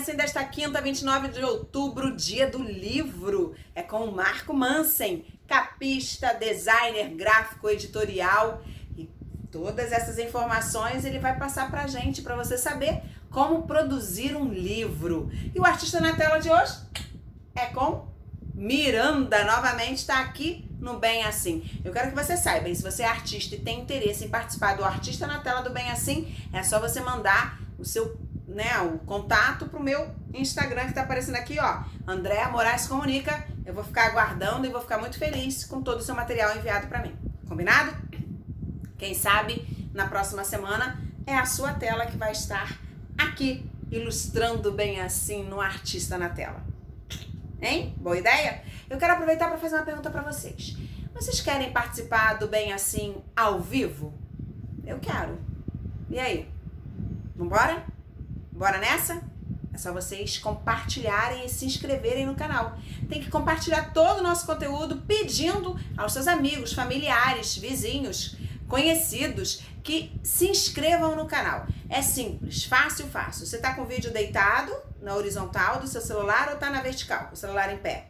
Assim desta quinta, 29 de outubro, dia do livro. É com o Marco Mansen, capista, designer, gráfico, editorial. E todas essas informações ele vai passar pra gente, pra você saber como produzir um livro. E o artista na tela de hoje é com Miranda, novamente está aqui no Bem Assim. Eu quero que você saiba, se você é artista e tem interesse em participar do Artista na Tela do Bem Assim, é só você mandar o seu, o contato pro meu Instagram que tá aparecendo aqui, ó, Andréa Moraes Comunica. Eu vou ficar aguardando e vou ficar muito feliz com todo o seu material enviado para mim. Combinado? Quem sabe na próxima semana é a sua tela que vai estar aqui ilustrando Bem Assim no Artista na Tela. Hein? Boa ideia? Eu quero aproveitar para fazer uma pergunta para vocês. Vocês querem participar do Bem Assim ao vivo? Eu quero. E aí? Vambora? Bora nessa? É só vocês compartilharem e se inscreverem no canal. Tem que compartilhar todo o nosso conteúdo pedindo aos seus amigos, familiares, vizinhos, conhecidos que se inscrevam no canal. É simples, fácil, fácil. Você tá com o vídeo deitado na horizontal do seu celular ou tá na vertical, com o celular em pé?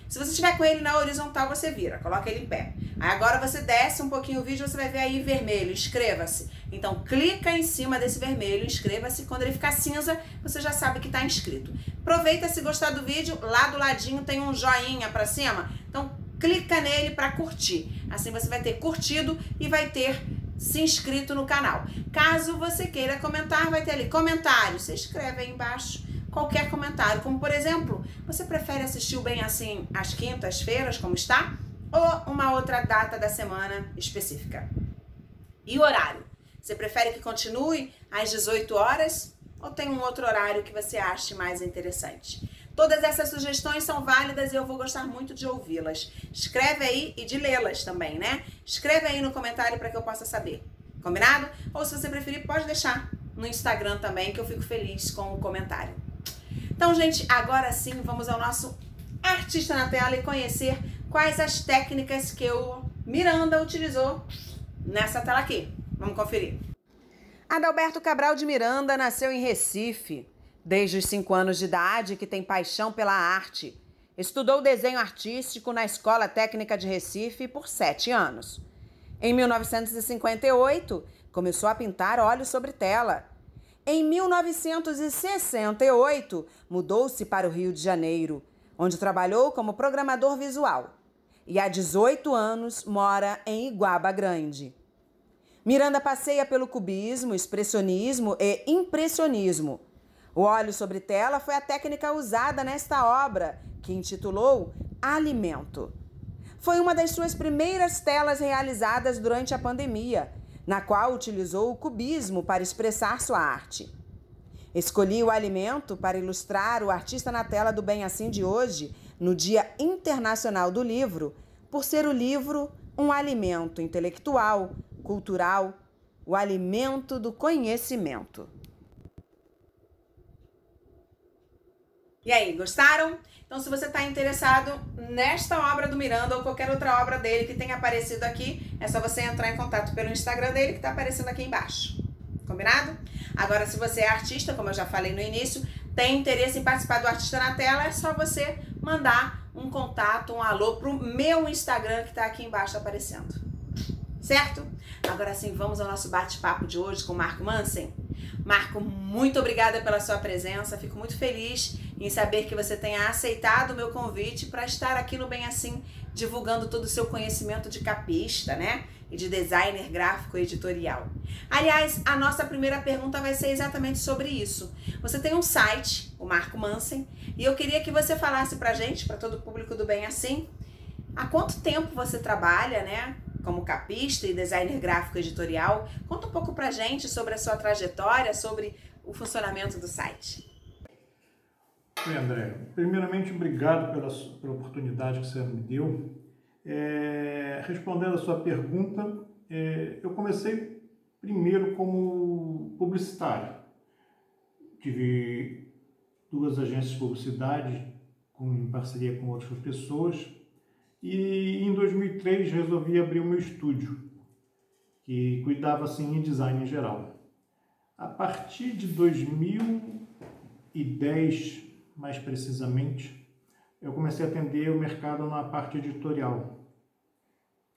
Se você estiver com ele na horizontal, você vira, coloca ele em pé. Aí agora você desce um pouquinho o vídeo, você vai ver aí vermelho, inscreva-se. Então clica em cima desse vermelho, inscreva-se. Quando ele ficar cinza, você já sabe que está inscrito. Aproveita, se gostar do vídeo, lá do ladinho tem um joinha para cima. Então clica nele para curtir. Assim você vai ter curtido e vai ter se inscrito no canal. Caso você queira comentar, vai ter ali comentário. Você escreve aí embaixo qualquer comentário, como por exemplo, você prefere assistir o Bem Assim às quintas-feiras, como está? Ou uma outra data da semana específica? E o horário? Você prefere que continue às 18 horas? Ou tem um outro horário que você ache mais interessante? Todas essas sugestões são válidas e eu vou gostar muito de ouvi-las. Escreve aí e de lê-las também, né? Escreve aí no comentário para que eu possa saber. Combinado? Ou se você preferir, pode deixar no Instagram também, que eu fico feliz com o comentário. Então, gente, agora sim, vamos ao nosso Artista na Tela e conhecer quais as técnicas que o Miranda utilizou nessa tela aqui. Vamos conferir. Adalberto Cabral de Miranda nasceu em Recife. Desde os 5 anos de idade, que tem paixão pela arte. Estudou desenho artístico na Escola Técnica de Recife por 7 anos. Em 1958, começou a pintar óleo sobre tela. Em 1968, mudou-se para o Rio de Janeiro, onde trabalhou como programador visual. E há 18 anos mora em Iguaba Grande. Miranda passeia pelo cubismo, expressionismo e impressionismo. O óleo sobre tela foi a técnica usada nesta obra, que intitulou Alimento. Foi uma das suas primeiras telas realizadas durante a pandemia, na qual utilizou o cubismo para expressar sua arte. Escolhi o Alimento para ilustrar o Artista na Tela do Bem Assim de hoje, no Dia Internacional do Livro, por ser o livro um alimento intelectual, cultural, o alimento do conhecimento. E aí, gostaram? Então, se você está interessado nesta obra do Miranda ou qualquer outra obra dele que tenha aparecido aqui, é só você entrar em contato pelo Instagram dele que está aparecendo aqui embaixo. Combinado? Agora, se você é artista, como eu já falei no início, tem interesse em participar do Artista na Tela, é só você mandar um contato, um alô pro meu Instagram que está aqui embaixo aparecendo. Certo? Agora sim, vamos ao nosso bate-papo de hoje com o Marco Mansen. Marco, muito obrigada pela sua presença. Fico muito feliz em saber que você tenha aceitado o meu convite para estar aqui no Bem Assim, divulgando todo o seu conhecimento de capista, né? E de designer gráfico e editorial. Aliás, a nossa primeira pergunta vai ser exatamente sobre isso. Você tem um site, o Marco Mansen, e eu queria que você falasse pra gente, para todo o público do Bem Assim, há quanto tempo você trabalha, né? Como capista e designer gráfico editorial. Conta um pouco pra gente sobre a sua trajetória, sobre o funcionamento do site. Oi, André. Primeiramente, obrigado pela oportunidade que você me deu. Respondendo a sua pergunta, eu comecei primeiro como publicitário. Tive 2 agências de publicidade em parceria com outras pessoas. E em 2003 resolvi abrir o meu estúdio, que cuidava assim em design em geral. A partir de 2006 2010, mais precisamente, eu comecei a atender o mercado na parte editorial.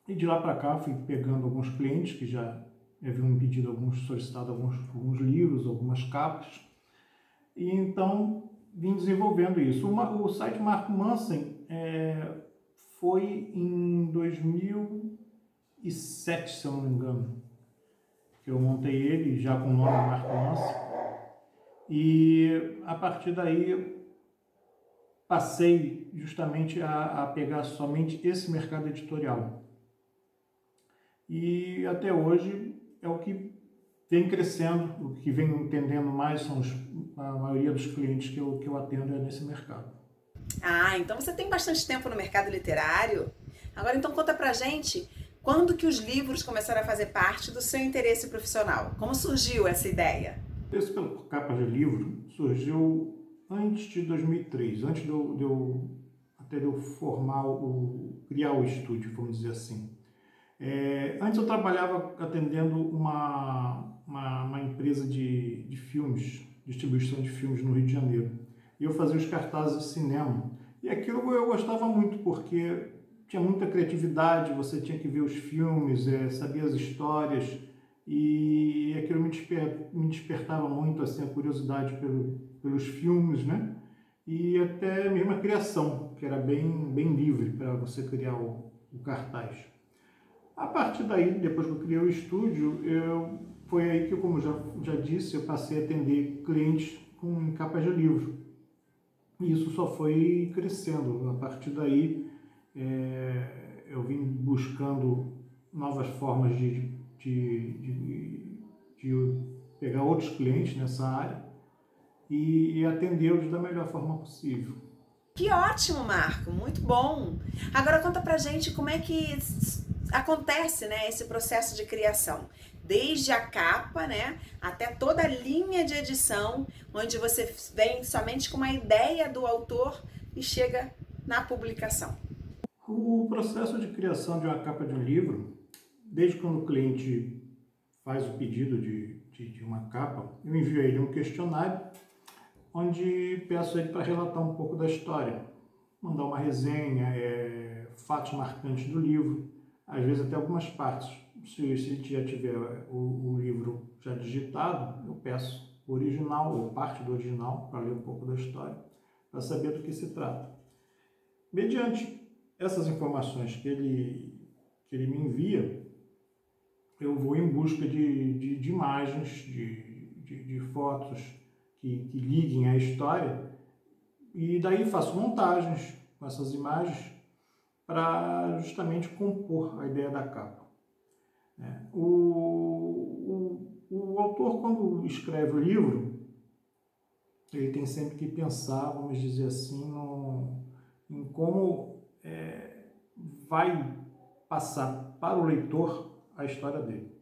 E de lá para cá fui pegando alguns clientes que já haviam me pedido, solicitado alguns livros, algumas capas, e então vim desenvolvendo isso. O site Marco Mansen foi em 2007, se eu não me engano, que eu montei ele já com o nome Marco Mansen, e a partir daí passei justamente a pegar somente esse mercado editorial. E até hoje é o que vem crescendo, o que vem entendendo mais são a maioria dos clientes que eu atendo é nesse mercado. Ah, então você tem bastante tempo no mercado literário. Agora então conta pra gente, quando que os livros começaram a fazer parte do seu interesse profissional? Como surgiu essa ideia? Esse pela capa de livro surgiu antes de 2003, antes de eu criar o estúdio, vamos dizer assim. Antes eu trabalhava atendendo uma empresa de filmes, distribuição de filmes no Rio de Janeiro. E eu fazia os cartazes de cinema. E aquilo eu gostava muito, porque tinha muita criatividade, você tinha que ver os filmes, saber as histórias, e aquilo me despertava muito assim, a curiosidade pelos filmes, né? E até mesmo a criação, que era bem livre para você criar o cartaz. A partir daí, depois que eu criei o estúdio, foi aí que, como já disse, eu passei a atender clientes com capas de livro. E isso só foi crescendo. A partir daí, eu vim buscando novas formas de pegar outros clientes nessa área e atendê-los da melhor forma possível. Que ótimo, Marco! Muito bom! Agora conta pra gente como é que acontece, né, esse processo de criação, desde a capa, né, até toda a linha de edição, onde você vem somente com uma ideia do autor e chega na publicação. O processo de criação de uma capa de um livro, desde quando o cliente faz o pedido de uma capa, eu envio a ele um questionário, onde peço a ele para relatar um pouco da história, mandar uma resenha, fatos marcantes do livro, às vezes até algumas partes. Se ele já tiver o livro já digitado, eu peço o original ou parte do original para ler um pouco da história, para saber do que se trata. Mediante essas informações que ele me envia, eu vou em busca de imagens, de fotos que liguem à história, e daí faço montagens com essas imagens para justamente compor a ideia da capa. O autor, quando escreve o livro, ele tem sempre que pensar, vamos dizer assim, em como vai passar para o leitor a história dele.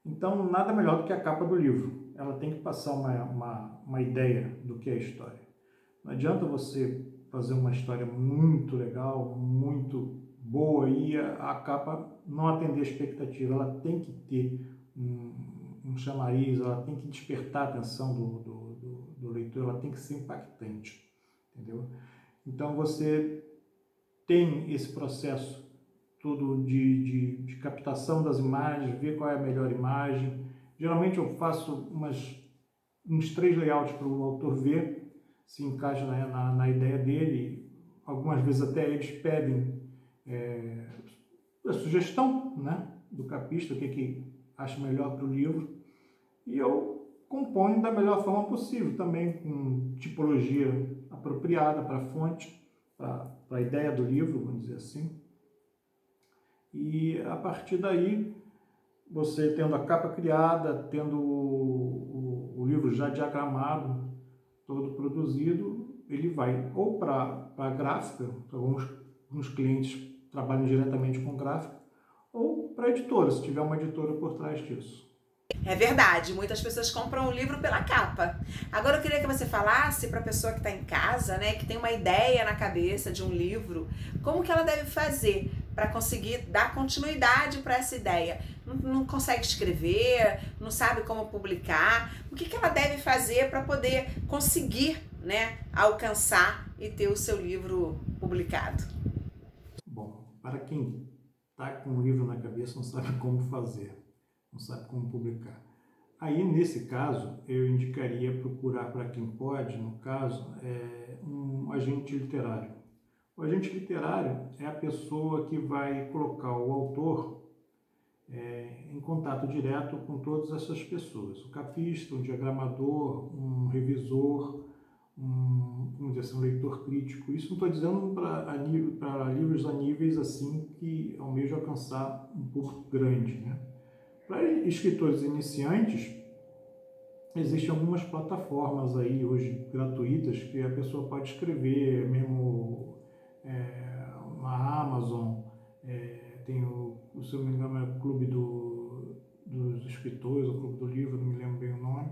Então, nada melhor do que a capa do livro. Ela tem que passar uma ideia do que é a história. Não adianta você fazer uma história muito legal, muito boa, e a capa não atender a expectativa. Ela tem que ter um chamariz, ela tem que despertar a atenção do leitor, ela tem que ser impactante, entendeu? Então você tem esse processo todo de captação das imagens, ver qual é a melhor imagem. Geralmente eu faço uns 3 layouts para o autor ver se encaixa na ideia dele. Algumas vezes até eles pedem a sugestão, né, do capista, o que acha melhor para o livro, e eu componho da melhor forma possível, também com tipologia apropriada para a fonte, para a ideia do livro, vamos dizer assim. E a partir daí, você tendo a capa criada, tendo o livro já diagramado, todo produzido, ele vai ou para a gráfica, alguns clientes trabalham diretamente com gráfica, ou para a editora, se tiver uma editora por trás disso. É verdade, muitas pessoas compram o livro pela capa. Agora eu queria que você falasse para a pessoa que está em casa, né, que tem uma ideia na cabeça de um livro, como que ela deve fazer para conseguir dar continuidade para essa ideia. não consegue escrever, não sabe como publicar, o que ela deve fazer para poder conseguir, né, alcançar e ter o seu livro publicado? Bom, para quem está com um livro na cabeça, não sabe como fazer, não sabe como publicar. Aí, nesse caso, eu indicaria procurar, para quem pode, no caso, um agente literário. O agente literário é a pessoa que vai colocar o autor em contato direto com todas essas pessoas. O capista, um diagramador, um revisor, vamos dizer assim, um leitor crítico. Isso não estou dizendo para livros a níveis assim que almejam alcançar um público grande, né? Para escritores iniciantes, existem algumas plataformas aí hoje gratuitas que a pessoa pode escrever, mesmo na Amazon, tem se eu não me engano, é o Clube dos Escritores, o Clube do Livro, não me lembro bem o nome,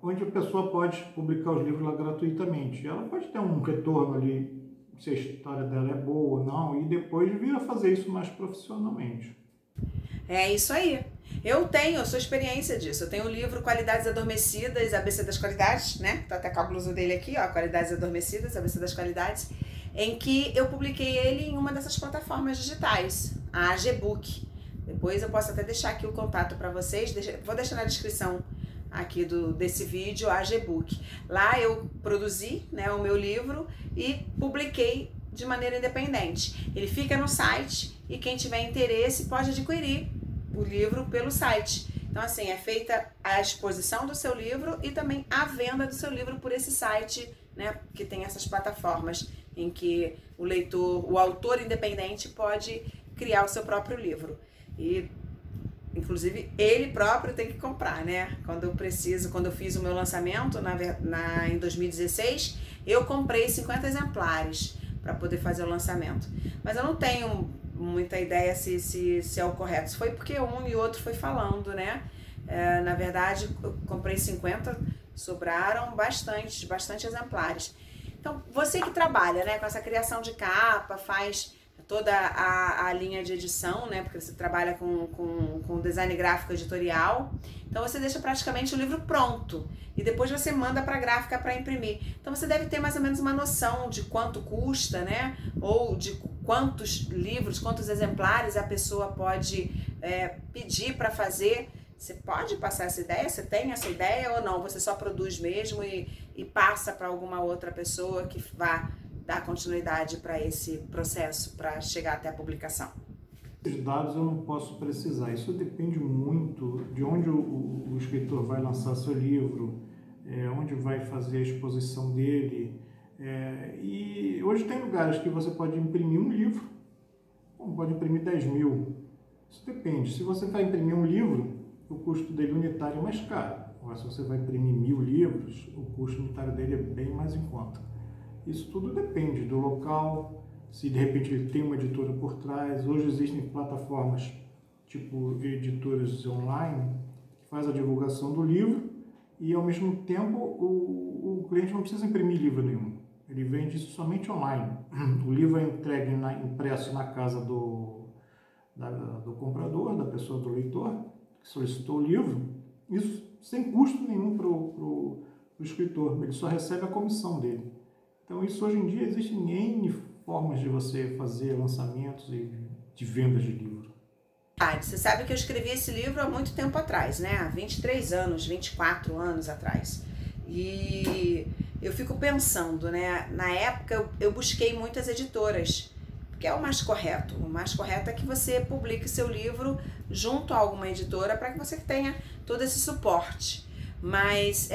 onde a pessoa pode publicar os livros lá gratuitamente. Ela pode ter um retorno ali, se a história dela é boa ou não, e depois vir a fazer isso mais profissionalmente. É isso aí. Eu sou experiência disso. Eu tenho o livro Qualidades Adormecidas, ABC das Qualidades, né? Tá até com a blusa dele aqui, ó, Qualidades Adormecidas, ABC das Qualidades, em que eu publiquei ele em uma dessas plataformas digitais, a AGBook. Depois eu posso até deixar aqui o contato para vocês, vou deixar na descrição aqui desse vídeo, a AGBook. Lá eu produzi, né, o meu livro e publiquei de maneira independente. Ele fica no site e quem tiver interesse pode adquirir o livro pelo site. Então, assim, é feita a exposição do seu livro e também a venda do seu livro por esse site, né, que tem essas plataformas em que o autor independente pode criar o seu próprio livro. E, inclusive, ele próprio tem que comprar, né? Quando eu fiz o meu lançamento em 2016, eu comprei 50 exemplares para poder fazer o lançamento. Mas eu não tenho muita ideia se é o correto. Isso foi porque um e outro foi falando, né? Na verdade, eu comprei 50, sobraram bastante exemplares. Então, você que trabalha, né, com essa criação de capa, faz toda a linha de edição, né, porque você trabalha com design gráfico editorial, então você deixa praticamente o livro pronto e depois você manda para a gráfica para imprimir. Então você deve ter mais ou menos uma noção de quanto custa, né, ou de quantos livros, quantos exemplares a pessoa pode pedir para fazer. Você pode passar essa ideia? Você tem essa ideia ou não? Você só produz mesmo e passa para alguma outra pessoa que vá dar continuidade para esse processo, para chegar até a publicação? Os dados eu não posso precisar. Isso depende muito de onde o escritor vai lançar seu livro, onde vai fazer a exposição dele. E hoje tem lugares que você pode imprimir um livro, como pode imprimir 10 mil. Isso depende. Se você vai imprimir um livro, o custo dele unitário é mais caro. Agora, se você vai imprimir 1000 livros, o custo unitário dele é bem mais em conta. Isso tudo depende do local, se de repente ele tem uma editora por trás. Hoje existem plataformas tipo editoras online que faz a divulgação do livro e ao mesmo tempo o cliente não precisa imprimir livro nenhum. Ele vende isso somente online. O livro é entregue impresso na casa do comprador, da pessoa, do leitor, que solicitou o livro, isso sem custo nenhum para o escritor, ele só recebe a comissão dele. Então isso hoje em dia existem N formas de você fazer lançamentos e de vendas de livro. Você sabe que eu escrevi esse livro há muito tempo atrás, né? Há 23 anos, 24 anos atrás. E eu fico pensando, né? Na época eu busquei muitas editoras, porque é o mais correto. O mais correto é que você publique seu livro junto a alguma editora para que você tenha todo esse suporte. Mas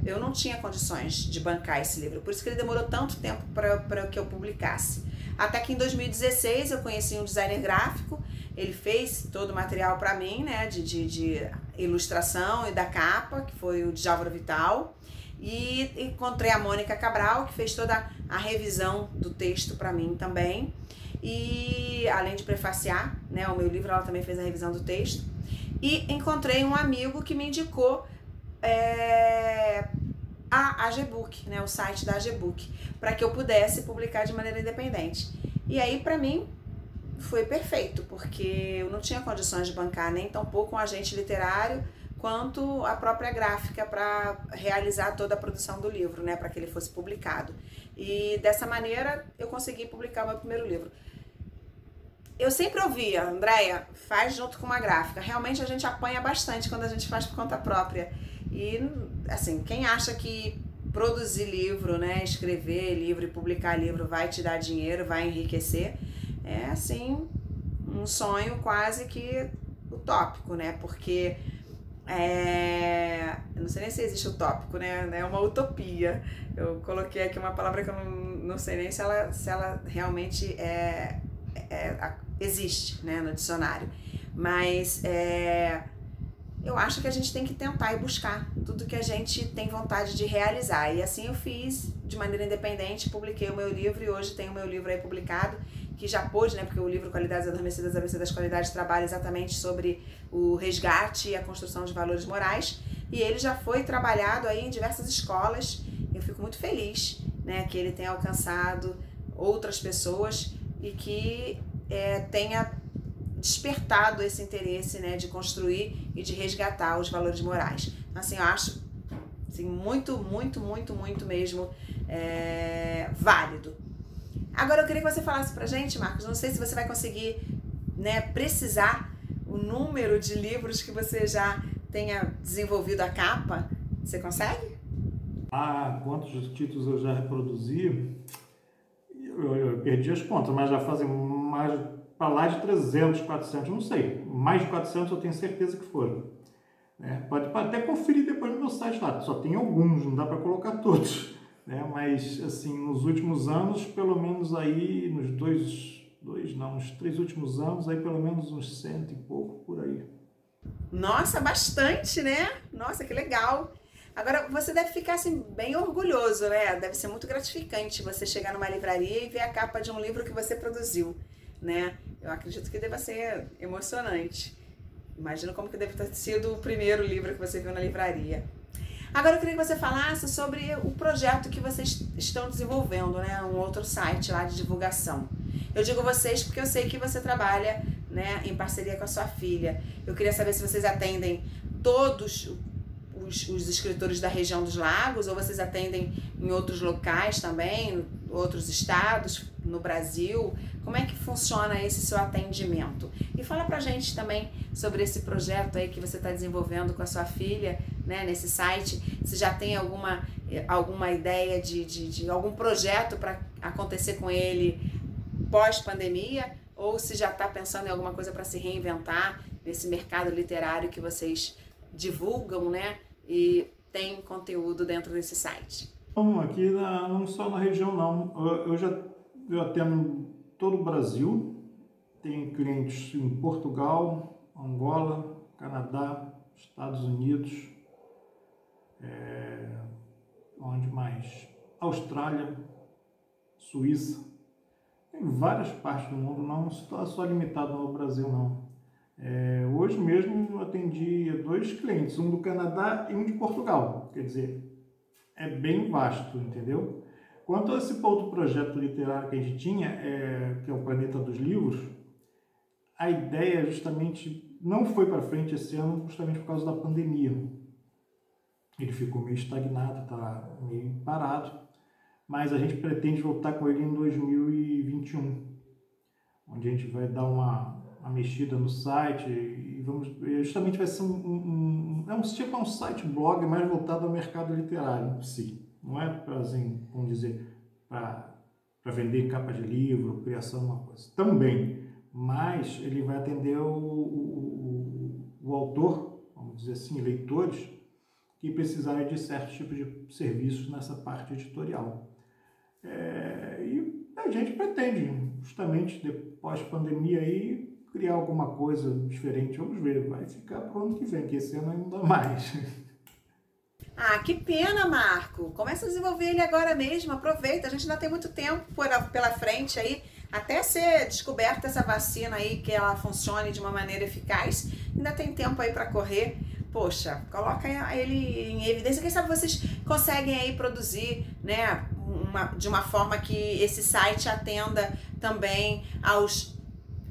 eu não tinha condições de bancar esse livro, por isso que ele demorou tanto tempo para que eu publicasse. Até que em 2016 eu conheci um designer gráfico, ele fez todo o material para mim, né, de ilustração e da capa, que foi o Djalvaro Vital, e encontrei a Mônica Cabral, que fez toda a revisão do texto para mim também, e além de prefaciar, né, o meu livro, ela também fez a revisão do texto, e encontrei um amigo que me indicou a AGBook, né, o site da AGBook, para que eu pudesse publicar de maneira independente. E aí, para mim, foi perfeito, porque eu não tinha condições de bancar nem tampouco um agente literário, quanto a própria gráfica para realizar toda a produção do livro, né, para que ele fosse publicado. E dessa maneira eu consegui publicar o meu primeiro livro. Eu sempre ouvia, Andréia, faz junto com uma gráfica. Realmente a gente apanha bastante quando a gente faz por conta própria. E, assim, quem acha que produzir livro, né, escrever livro e publicar livro vai te dar dinheiro, vai enriquecer, é, assim, um sonho quase que utópico, né? Porque, eu não sei nem se existe utópico, né? É uma utopia. Eu coloquei aqui uma palavra que eu não sei nem se ela realmente existe, né, no dicionário. Mas eu acho que a gente tem que tentar e buscar tudo que a gente tem vontade de realizar. E assim eu fiz de maneira independente, publiquei o meu livro e hoje tem o meu livro aí publicado, que já pôde, né, porque o livro Qualidades Adormecidas, ABC das Qualidades, trabalha exatamente sobre o resgate e a construção de valores morais. E ele já foi trabalhado aí em diversas escolas. Eu fico muito feliz, né, que ele tenha alcançado outras pessoas e que tenha despertado esse interesse, né, de construir e de resgatar os valores morais. Então, assim, eu acho assim, muito, muito, muito, muito mesmo válido. Agora eu queria que você falasse pra gente, Marcos, não sei se você vai conseguir, né, precisar o número de livros que você já tenha desenvolvido a capa. Você consegue? Quantos títulos eu já reproduzi? Eu perdi as contas, mas já fazem mais para lá de 300, 400, não sei. Mais de 400 eu tenho certeza que foram. Pode até conferir depois no meu site lá. Só tem alguns, não dá para colocar todos. Mas, assim, nos últimos anos, pelo menos aí, nos 3 últimos anos, aí pelo menos uns 100 e pouco por aí. Nossa, bastante, né? Nossa, que legal! Agora, você deve ficar assim, bem orgulhoso, né? Deve ser muito gratificante você chegar numa livraria e ver a capa de um livro que você produziu, né? Eu acredito que deva ser emocionante. Imagino como que deve ter sido o primeiro livro que você viu na livraria. Agora eu queria que você falasse sobre o projeto que vocês estão desenvolvendo, né? Um outro site lá de divulgação. Eu digo vocês porque eu sei que você trabalha, né, em parceria com a sua filha. Eu queria saber se vocês atendem todos os escritores da região dos lagos, ou vocês atendem em outros locais também, outros estados, no Brasil. Como é que funciona esse seu atendimento? E fala pra gente também sobre esse projeto aí que você está desenvolvendo com a sua filha, né, nesse site. Se já tem alguma ideia de algum projeto para acontecer com ele pós-pandemia, ou se já está pensando em alguma coisa para se reinventar nesse mercado literário que vocês divulgam, né? E tem conteúdo dentro desse site. Bom, aqui não só na região não, eu atendo todo o Brasil, tenho clientes em Portugal, Angola, Canadá, Estados Unidos, onde mais? Austrália, Suíça, tem várias partes do mundo, não está só limitado ao Brasil não. Hoje mesmo eu atendi 2 clientes, um do Canadá e um de Portugal, quer dizer, é bem vasto, entendeu? Quanto a esse outro projeto literário que a gente tinha, que é o Planeta dos Livros, a ideia justamente não foi para frente esse ano justamente por causa da pandemia. Ele ficou meio estagnado, está meio parado, mas a gente pretende voltar com ele em 2021, onde a gente vai dar uma mexida no site e justamente vai ser um site blog mais voltado ao mercado literário em si. Não é para, assim, vamos dizer, para vender capa de livro, criação de uma coisa. Também, mas ele vai atender o autor, vamos dizer assim, leitores, que precisarem de certos tipos de serviços nessa parte editorial. E a gente pretende, justamente depois da pandemia, aí, criar alguma coisa diferente. Vamos ver, vai ficar para o ano que vem, que esse ano ainda mais. Que pena, Marco. Começa a desenvolver ele agora mesmo, aproveita, a gente ainda tem muito tempo pela frente aí, até ser descoberta essa vacina aí, que ela funcione de uma maneira eficaz, ainda tem tempo aí para correr. Poxa, coloca ele em evidência, quem sabe vocês conseguem aí produzir, né, de uma forma que esse site atenda também aos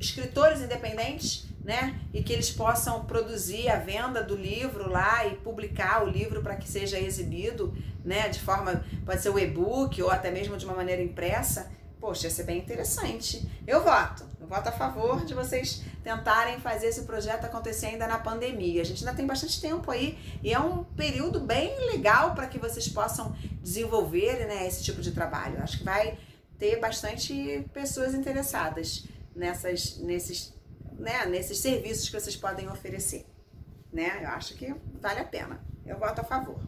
escritores independentes, né? E que eles possam produzir a venda do livro lá e publicar o livro para que seja exibido, né? De forma, pode ser o e-book ou até mesmo de uma maneira impressa. Poxa, ia ser bem interessante. Eu voto a favor de vocês tentarem fazer esse projeto acontecer ainda na pandemia. A gente ainda tem bastante tempo aí e é um período bem legal para que vocês possam desenvolver, né, esse tipo de trabalho. Acho que vai ter bastante pessoas interessadas nesses serviços que vocês podem oferecer, né? Eu acho que vale a pena. Eu voto a favor.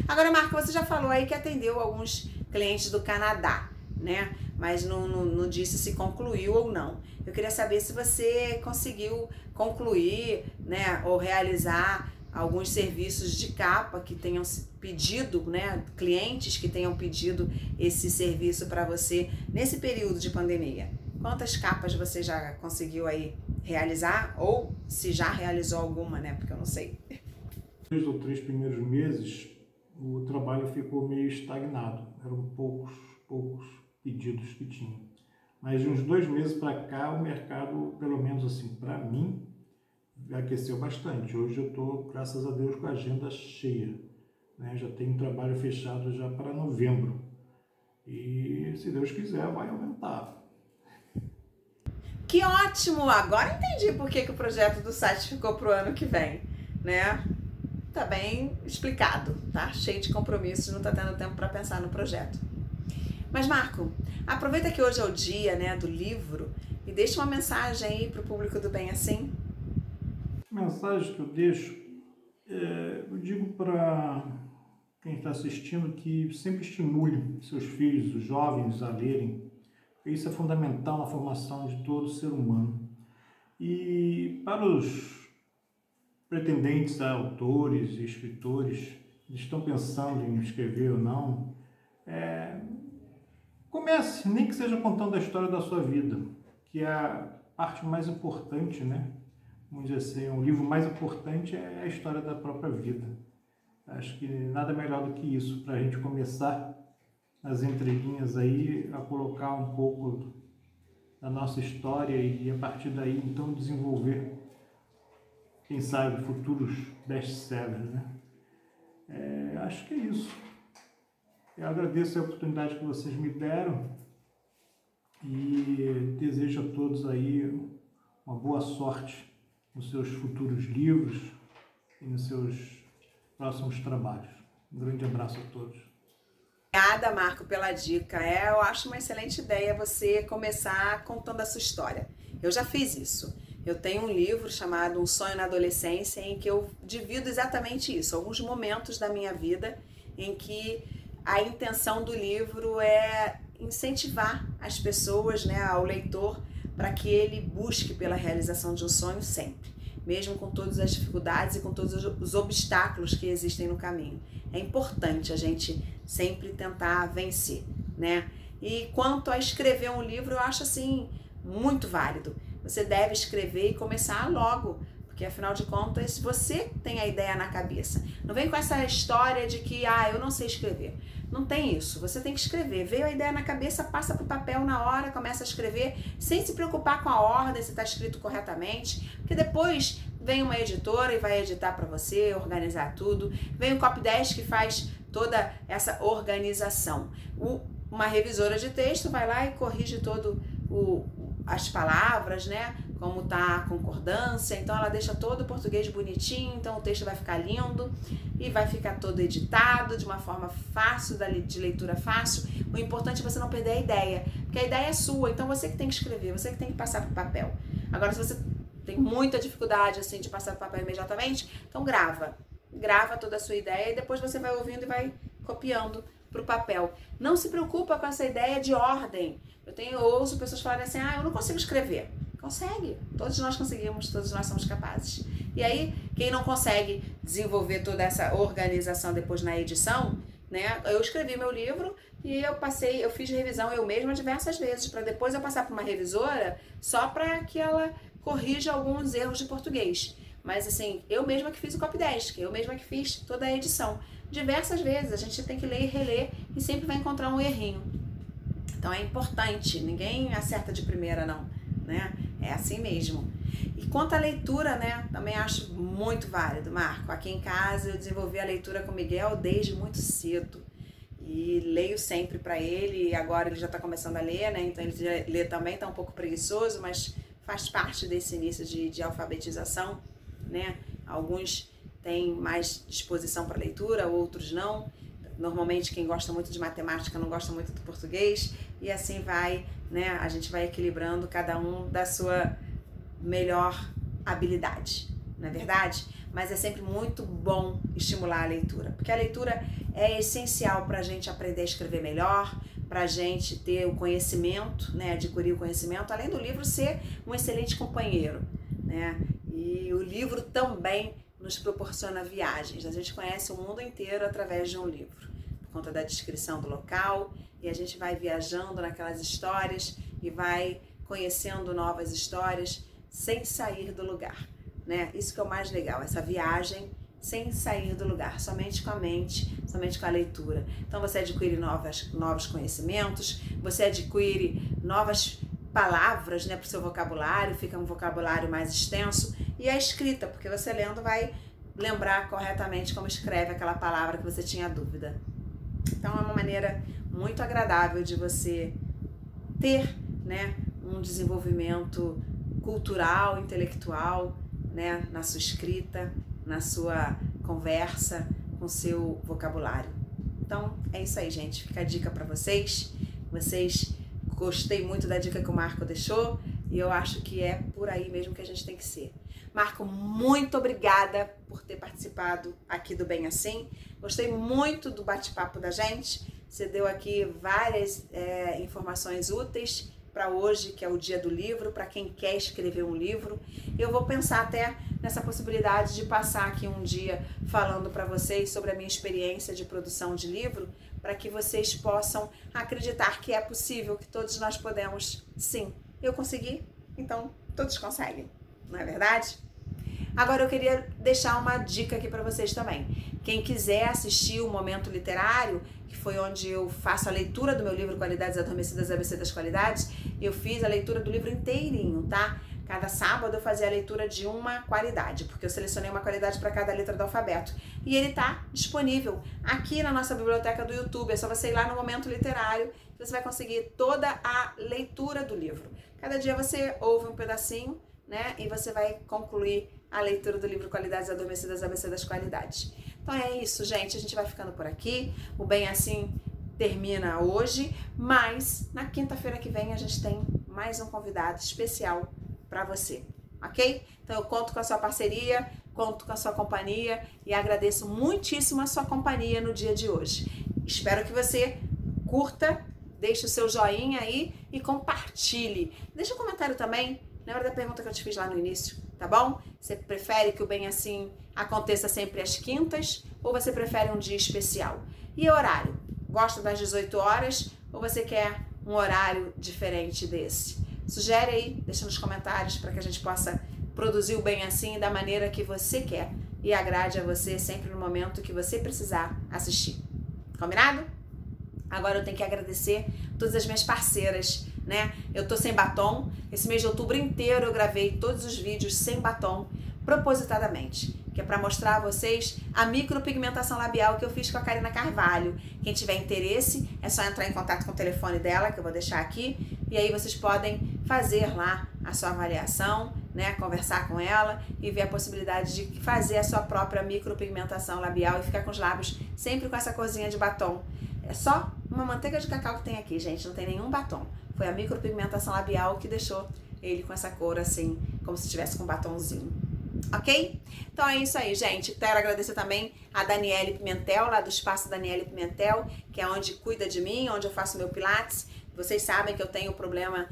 Agora, Marco, você já falou aí que atendeu alguns clientes do Canadá, né? Mas não disse se concluiu ou não. Eu queria saber se você conseguiu concluir, né, ou realizar alguns serviços de capa que tenham pedido, né, clientes que tenham pedido esse serviço para você nesse período de pandemia. Quantas capas você já conseguiu aí realizar, ou se já realizou alguma, né, porque eu não sei. 2 ou 3 primeiros meses o trabalho ficou meio estagnado, eram poucos pedidos que tinha. Mas de uns 2 meses para cá o mercado, pelo menos assim, para mim, aqueceu bastante. Hoje eu estou, graças a Deus, com a agenda cheia, né? Já tenho um trabalho fechado já para novembro e, se Deus quiser, vai aumentar. Que ótimo! Agora entendi por que o projeto do site ficou para o ano que vem, né? Tá bem explicado, tá? Cheio de compromissos, não tá tendo tempo para pensar no projeto. Mas, Marco, aproveita que hoje é o dia, né, do livro e deixa uma mensagem aí para o público do Bem Assim. Mensagem que eu deixo, eu digo para quem está assistindo que sempre estimule seus filhos, os jovens, a lerem. Isso é fundamental na formação de todo ser humano. E para os pretendentes a autores e escritores que estão pensando em escrever ou não, comece, nem que seja contando a história da sua vida, que é a parte mais importante, né? Vamos dizer assim, o livro mais importante é a história da própria vida. Acho que nada melhor do que isso, para a gente começar nas entrelinhas aí, a colocar um pouco da nossa história e a partir daí, então, desenvolver, quem sabe, futuros best-sellers, né? Acho que é isso. Eu agradeço a oportunidade que vocês me deram e desejo a todos aí uma boa sorte nos seus futuros livros e nos seus próximos trabalhos. Um grande abraço a todos. Obrigada, Marco, pela dica. Eu acho uma excelente ideia você começar contando a sua história. Eu já fiz isso. Eu tenho um livro chamado Um Sonho na Adolescência, em que eu divido exatamente isso, alguns momentos da minha vida em que a intenção do livro é incentivar as pessoas, né, ao leitor, para que ele busque pela realização de um sonho sempre, mesmo com todas as dificuldades e com todos os obstáculos que existem no caminho. É importante a gente sempre tentar vencer, né? E quanto a escrever um livro, eu acho assim muito válido. Você deve escrever e começar logo, porque afinal de contas você tem a ideia na cabeça. Não vem com essa história de que eu não sei escrever. Não tem isso, você tem que escrever. Veio a ideia na cabeça, passa para o papel na hora, começa a escrever, sem se preocupar com a ordem, se está escrito corretamente, porque depois vem uma editora e vai editar para você, organizar tudo. Vem o Copydesk que faz toda essa organização. Uma revisora de texto vai lá e corrige todo as palavras, né? Como tá a concordância, então ela deixa todo o português bonitinho, então o texto vai ficar lindo e vai ficar todo editado de uma forma fácil, de leitura fácil. O importante é você não perder a ideia, porque a ideia é sua, então você que tem que escrever, você que tem que passar para o papel. Agora, se você tem muita dificuldade assim de passar para o papel imediatamente, então grava toda a sua ideia e depois você vai ouvindo e vai copiando para o papel. Não se preocupa com essa ideia de ordem. Eu ouço pessoas falarem assim, eu não consigo escrever. Consegue, todos nós conseguimos, todos nós somos capazes. E aí, quem não consegue desenvolver toda essa organização depois na edição, né? Eu escrevi meu livro e eu fiz revisão eu mesma diversas vezes, para depois eu passar para uma revisora só para que ela corrija alguns erros de português. Mas assim, eu mesma que fiz o Copydesk, eu mesma que fiz toda a edição. Diversas vezes, a gente tem que ler e reler e sempre vai encontrar um errinho. Então é importante, ninguém acerta de primeira não, né? É assim mesmo. E quanto à leitura, né, também acho muito válido, Marco. Aqui em casa eu desenvolvi a leitura com o Miguel desde muito cedo. E leio sempre para ele, e agora ele já está começando a ler, né? Então ele já lê também, está um pouco preguiçoso, mas faz parte desse início de alfabetização, né? Alguns têm mais disposição para leitura, outros não. Normalmente quem gosta muito de matemática não gosta muito do português, e assim vai, né? A gente vai equilibrando cada um da sua melhor habilidade, não é verdade? Mas é sempre muito bom estimular a leitura, porque a leitura é essencial para a gente aprender a escrever melhor, para a gente ter o conhecimento, né, adquirir o conhecimento, além do livro ser um excelente companheiro, né? E o livro também nos proporciona viagens. A gente conhece o mundo inteiro através de um livro, por conta da descrição do local, e a gente vai viajando naquelas histórias e vai conhecendo novas histórias sem sair do lugar, né? Isso que é o mais legal, essa viagem sem sair do lugar, somente com a mente, somente com a leitura. Então você adquire novos conhecimentos, você adquire novas palavras, né, para o seu vocabulário, fica um vocabulário mais extenso, e a escrita, porque você lendo vai lembrar corretamente como escreve aquela palavra que você tinha dúvida. Então é uma maneira muito agradável de você ter, né, um desenvolvimento cultural, intelectual, né, na sua escrita, na sua conversa, com o seu vocabulário. Então é isso aí, gente. Fica a dica para vocês. Gostei muito da dica que o Marco deixou e eu acho que é por aí mesmo que a gente tem que ser. Marco, muito obrigada por ter participado aqui do Bem Assim. Gostei muito do bate-papo da gente. Você deu aqui várias informações úteis para hoje, que é o dia do livro, para quem quer escrever um livro. Eu vou pensar até nessa possibilidade de passar aqui um dia falando para vocês sobre a minha experiência de produção de livro, para que vocês possam acreditar que é possível, que todos nós podemos. Sim, eu consegui, então todos conseguem, não é verdade? Agora eu queria deixar uma dica aqui para vocês também. Quem quiser assistir o Momento Literário, que foi onde eu faço a leitura do meu livro Qualidades Adormecidas, ABC das Qualidades, eu fiz a leitura do livro inteirinho, tá? Cada sábado eu fazia a leitura de uma qualidade, porque eu selecionei uma qualidade para cada letra do alfabeto. E ele tá disponível aqui na nossa biblioteca do YouTube. É só você ir lá no Momento Literário que você vai conseguir toda a leitura do livro. Cada dia você ouve um pedacinho, né? E você vai concluir a leitura do livro Qualidades Adormecidas, ABC das Qualidades. Então é isso, gente. A gente vai ficando por aqui. O Bem Assim termina hoje, mas na quinta-feira que vem a gente tem mais um convidado especial para você, ok? Então eu conto com a sua parceria, conto com a sua companhia e agradeço muitíssimo a sua companhia no dia de hoje. Espero que você curta, deixe o seu joinha aí e compartilhe. Deixa um comentário também, lembra da pergunta que eu te fiz lá no início, tá bom? Você prefere que o Bem Assim aconteça sempre às quintas ou você prefere um dia especial? E horário? Gosta das 18 horas ou você quer um horário diferente desse? Sugere aí, deixa nos comentários para que a gente possa produzir o Bem Assim da maneira que você quer e agrade a você sempre no momento que você precisar assistir. Combinado? Agora eu tenho que agradecer todas as minhas parceiras, né? Eu tô sem batom. Esse mês de outubro inteiro eu gravei todos os vídeos sem batom, propositadamente, que é para mostrar a vocês a micropigmentação labial que eu fiz com a Karina Carvalho. Quem tiver interesse, é só entrar em contato com o telefone dela, que eu vou deixar aqui, e aí vocês podem fazer lá a sua avaliação, né, conversar com ela e ver a possibilidade de fazer a sua própria micropigmentação labial e ficar com os lábios sempre com essa corzinha de batom. É só uma manteiga de cacau que tem aqui, gente, não tem nenhum batom. Foi a micropigmentação labial que deixou ele com essa cor assim, como se estivesse com um batomzinho. Ok? Então é isso aí, gente. Quero agradecer também a Daniele Pimentel, lá do Espaço Daniele Pimentel, que é onde cuida de mim, onde eu faço meu pilates. Vocês sabem que eu tenho problema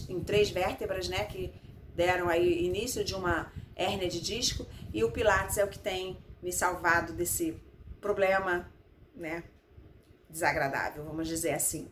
em 3 vértebras, né, que deram aí início de uma hérnia de disco, e o pilates é o que tem me salvado desse problema, né, desagradável, vamos dizer assim.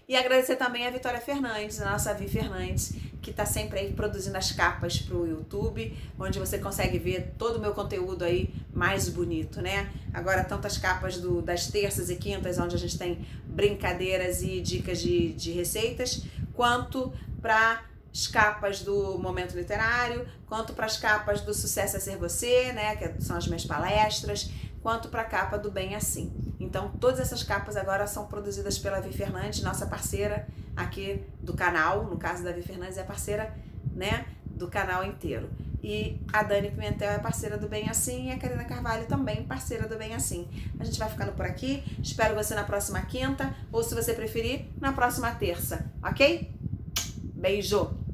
E agradecer também a Vitória Fernandes, a nossa Vi Fernandes, que está sempre aí produzindo as capas para o YouTube, onde você consegue ver todo o meu conteúdo aí mais bonito, né? Agora, tanto as capas das terças e quintas, onde a gente tem brincadeiras e dicas de receitas, quanto para as capas do Momento Literário, quanto para as capas do Sucesso é Ser Você, né, que são as minhas palestras, quanto para a capa do Bem Assim. Então, todas essas capas agora são produzidas pela Vi Fernandes, nossa parceira aqui do canal. No caso da Vi Fernandes, é parceira, né, do canal inteiro. E a Dani Pimentel é parceira do Bem Assim e a Karina Carvalho também parceira do Bem Assim. A gente vai ficando por aqui. Espero você na próxima quinta ou, se você preferir, na próxima terça, ok? Beijo!